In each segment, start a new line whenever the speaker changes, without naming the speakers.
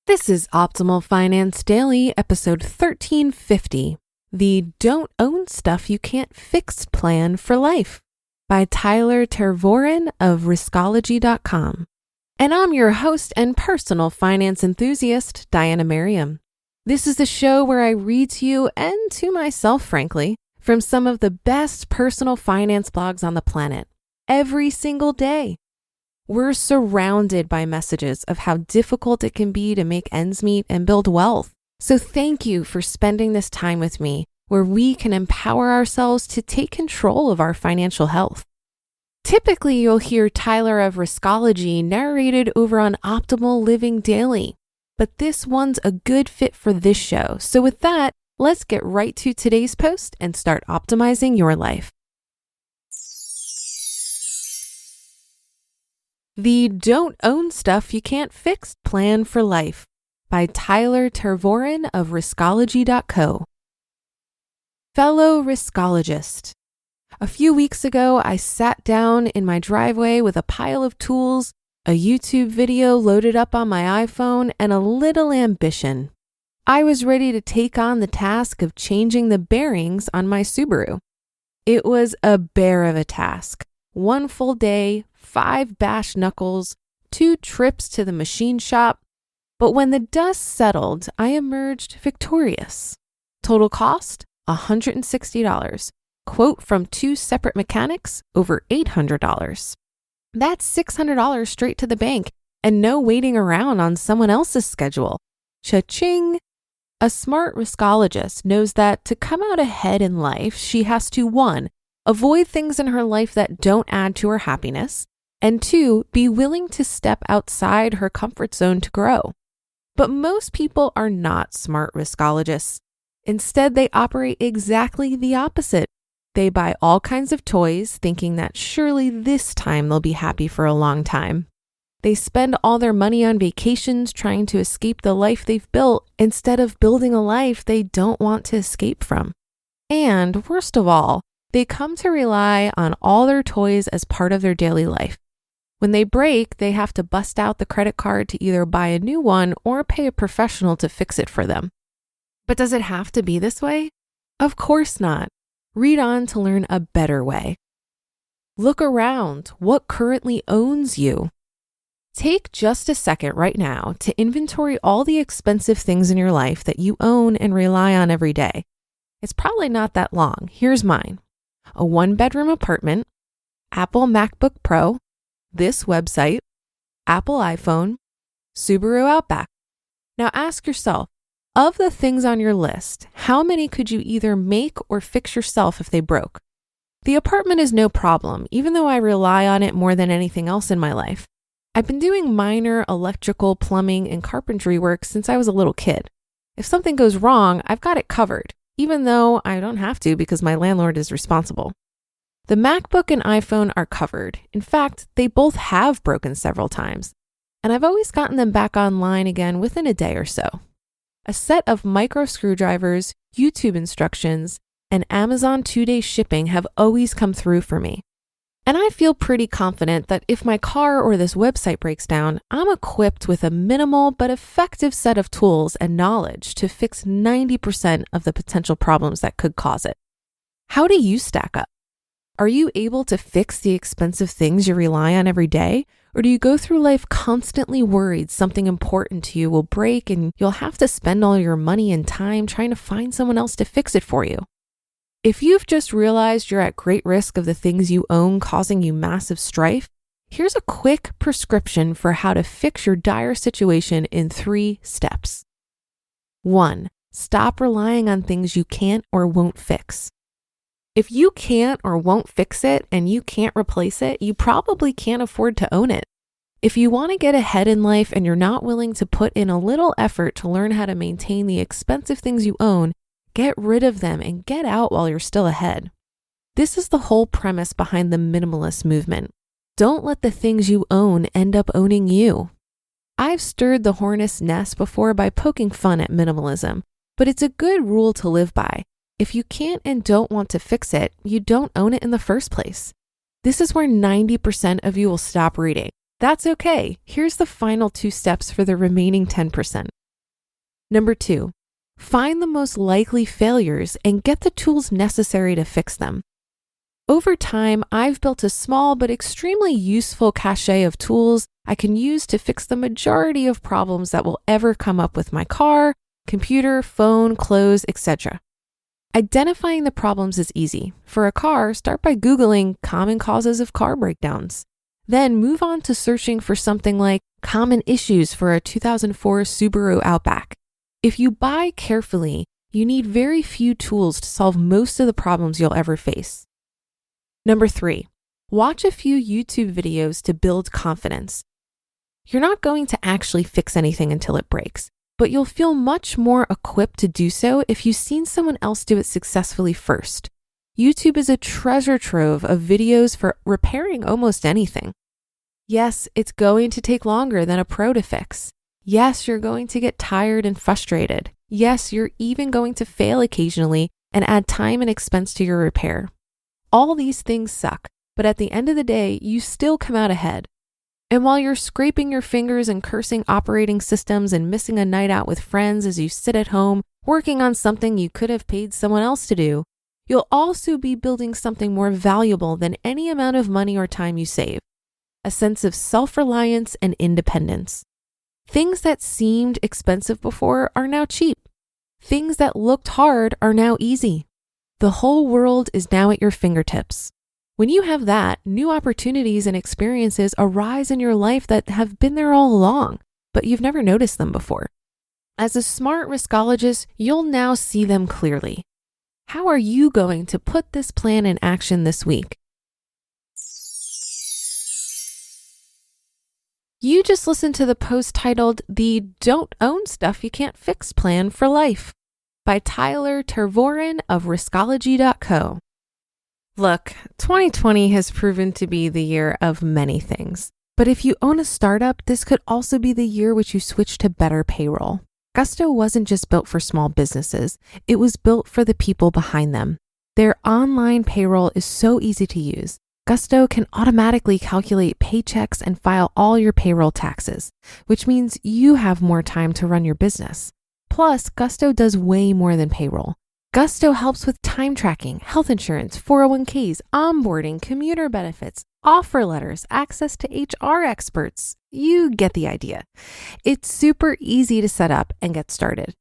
This is Optimal Finance Daily, episode 1350, the Don't Own Stuff You Can't Fix Plan for Life by Tervooren of Riskology.com. And I'm your host and personal finance enthusiast, Diana Merriam. This is the show where I read to you and to myself, frankly, from some of the best personal finance blogs on the planet every single day. We're surrounded by messages of how difficult it can be to make ends meet and build wealth. So thank you for spending this time with me where we can empower ourselves to take control of our financial health. Typically, you'll hear Tyler of Riskology narrated over on Optimal Living Daily, but this one's a good fit for this show. So with that, let's get right to today's post and start optimizing your life. The Don't Own Stuff You Can't Fix Plan for Life by Tervooren of Riskology.co. Fellow Riskologist, a few weeks ago, I sat down in my driveway with a pile of tools, a YouTube video loaded up on my iPhone, and a little ambition. I was ready to take on the task of changing the bearings on my Subaru. It was a bear of a task. 1 full day, 5 bashed knuckles, 2 trips to the machine shop. But when the dust settled, I emerged victorious. Total cost, $160. Quote from 2 separate mechanics, over $800. That's $600 straight to the bank and no waiting around on someone else's schedule. Cha-ching! A smart riskologist knows that to come out ahead in life, she has to 1, avoid things in her life that don't add to her happiness, and 2, be willing to step outside her comfort zone to grow. But most people are not smart riskologists. Instead, they operate exactly the opposite. They buy all kinds of toys, thinking that surely this time they'll be happy for a long time. They spend all their money on vacations trying to escape the life they've built instead of building a life they don't want to escape from. And worst of all, they come to rely on all their toys as part of their daily life. When they break, they have to bust out the credit card to either buy a new one or pay a professional to fix it for them. But does it have to be this way? Of course not. Read on to learn a better way. Look around. What currently owns you? Take just a second right now to inventory all the expensive things in your life that you own and rely on every day. It's probably not that long. Here's mine. A 1-bedroom apartment, Apple MacBook Pro, this website, Apple iPhone, Subaru Outback. Now ask yourself, of the things on your list, how many could you either make or fix yourself if they broke? The apartment is no problem, even though I rely on it more than anything else in my life. I've been doing minor electrical, plumbing, and carpentry work since I was a little kid. If something goes wrong, I've got it covered, even though I don't have to because my landlord is responsible. The MacBook and iPhone are covered. In fact, they both have broken several times, and I've always gotten them back online again within a day or so. A set of micro screwdrivers, YouTube instructions, and Amazon 2-day shipping have always come through for me. And I feel pretty confident that if my car or this website breaks down, I'm equipped with a minimal but effective set of tools and knowledge to fix 90% of the potential problems that could cause it. How do you stack up? Are you able to fix the expensive things you rely on every day? Or do you go through life constantly worried something important to you will break and you'll have to spend all your money and time trying to find someone else to fix it for you? If you've just realized you're at great risk of the things you own causing you massive strife, here's a quick prescription for how to fix your dire situation in 3 steps. 1, stop relying on things you can't or won't fix. If you can't or won't fix it and you can't replace it, you probably can't afford to own it. If you want to get ahead in life and you're not willing to put in a little effort to learn how to maintain the expensive things you own, get rid of them and get out while you're still ahead. This is the whole premise behind the minimalist movement. Don't let the things you own end up owning you. I've stirred the hornet's nest before by poking fun at minimalism, but it's a good rule to live by. If you can't and don't want to fix it, you don't own it in the first place. This is where 90% of you will stop reading. That's okay. Here's the final 2 steps for the remaining 10%. Number 2, find the most likely failures and get the tools necessary to fix them. Over time, I've built a small but extremely useful cache of tools I can use to fix the majority of problems that will ever come up with my car, computer, phone, clothes, etc. Identifying the problems is easy. For a car, start by Googling common causes of car breakdowns. Then move on to searching for something like common issues for a 2004 Subaru Outback. If you buy carefully, you need very few tools to solve most of the problems you'll ever face. Number 3, watch a few YouTube videos to build confidence. You're not going to actually fix anything until it breaks, but you'll feel much more equipped to do so if you've seen someone else do it successfully first. YouTube is a treasure trove of videos for repairing almost anything. Yes, it's going to take longer than a pro to fix. Yes, you're going to get tired and frustrated. Yes, you're even going to fail occasionally and add time and expense to your repair. All these things suck, but at the end of the day, you still come out ahead. And while you're scraping your fingers and cursing operating systems and missing a night out with friends as you sit at home working on something you could have paid someone else to do, you'll also be building something more valuable than any amount of money or time you save: a sense of self-reliance and independence. Things that seemed expensive before are now cheap. Things that looked hard are now easy. The whole world is now at your fingertips. When you have that, new opportunities and experiences arise in your life that have been there all along, but you've never noticed them before. As a smart riskologist, you'll now see them clearly. How are you going to put this plan in action this week? You just listened to the post titled "The Don't Own Stuff You Can't Fix Plan for Life" by Tervooren of Riskology.co. Look, 2020 has proven to be the year of many things. But if you own a startup, this could also be the year which you switch to better payroll. Gusto wasn't just built for small businesses. It was built for the people behind them. Their online payroll is so easy to use. Gusto can automatically calculate paychecks and file all your payroll taxes, which means you have more time to run your business. Plus, Gusto does way more than payroll. Gusto helps with time tracking, health insurance, 401ks, onboarding, commuter benefits, offer letters, access to HR experts. You get the idea. It's super easy to set up and get started.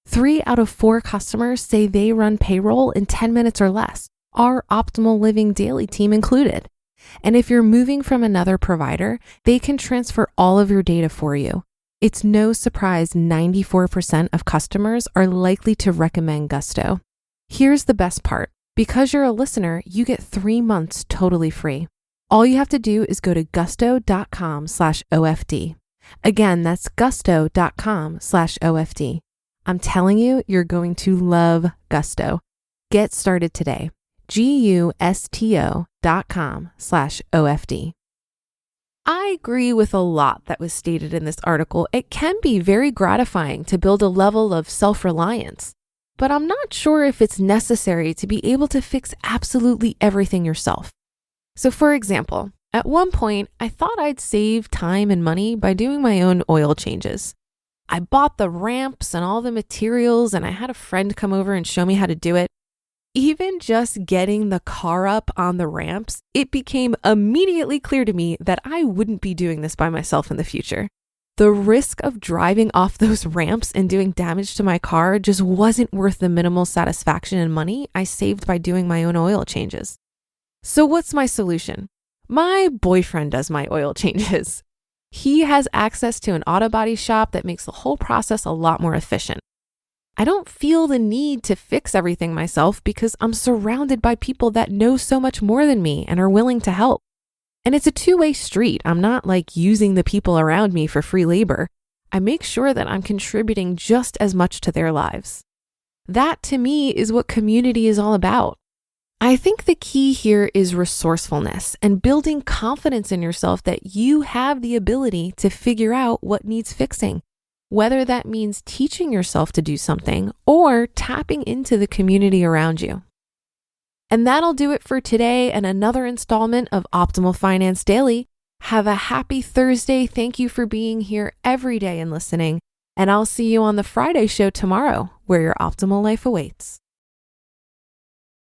3 out of 4 customers say they run payroll in 10 minutes or less, our Optimal Living Daily team included. And if you're moving from another provider, they can transfer all of your data for you. It's no surprise 94% of customers are likely to recommend Gusto. Here's the best part. Because you're a listener, you get 3 months totally free. All you have to do is go to gusto.com/OFD. Again, that's gusto.com/OFD. I'm telling you, you're going to love Gusto. Get started today. gusto.com/OFD. I agree with a lot that was stated in this article. It can be very gratifying to build a level of self-reliance, but I'm not sure if it's necessary to be able to fix absolutely everything yourself. So for example, at one point, I thought I'd save time and money by doing my own oil changes. I bought the ramps and all the materials, and I had a friend come over and show me how to do it. Even just getting the car up on the ramps, it became immediately clear to me that I wouldn't be doing this by myself in the future. The risk of driving off those ramps and doing damage to my car just wasn't worth the minimal satisfaction and money I saved by doing my own oil changes. So what's my solution? My boyfriend does my oil changes. He has access to an auto body shop that makes the whole process a lot more efficient. I don't feel the need to fix everything myself because I'm surrounded by people that know so much more than me and are willing to help. And it's a two-way street. I'm not like using the people around me for free labor. I make sure that I'm contributing just as much to their lives. That to me is what community is all about. I think the key here is resourcefulness and building confidence in yourself that you have the ability to figure out what needs fixing, whether that means teaching yourself to do something or tapping into the community around you. And that'll do it for today and another installment of Optimal Finance Daily. Have a happy Thursday. Thank you for being here every day and listening. And I'll see you on the Friday show tomorrow, where your optimal life awaits.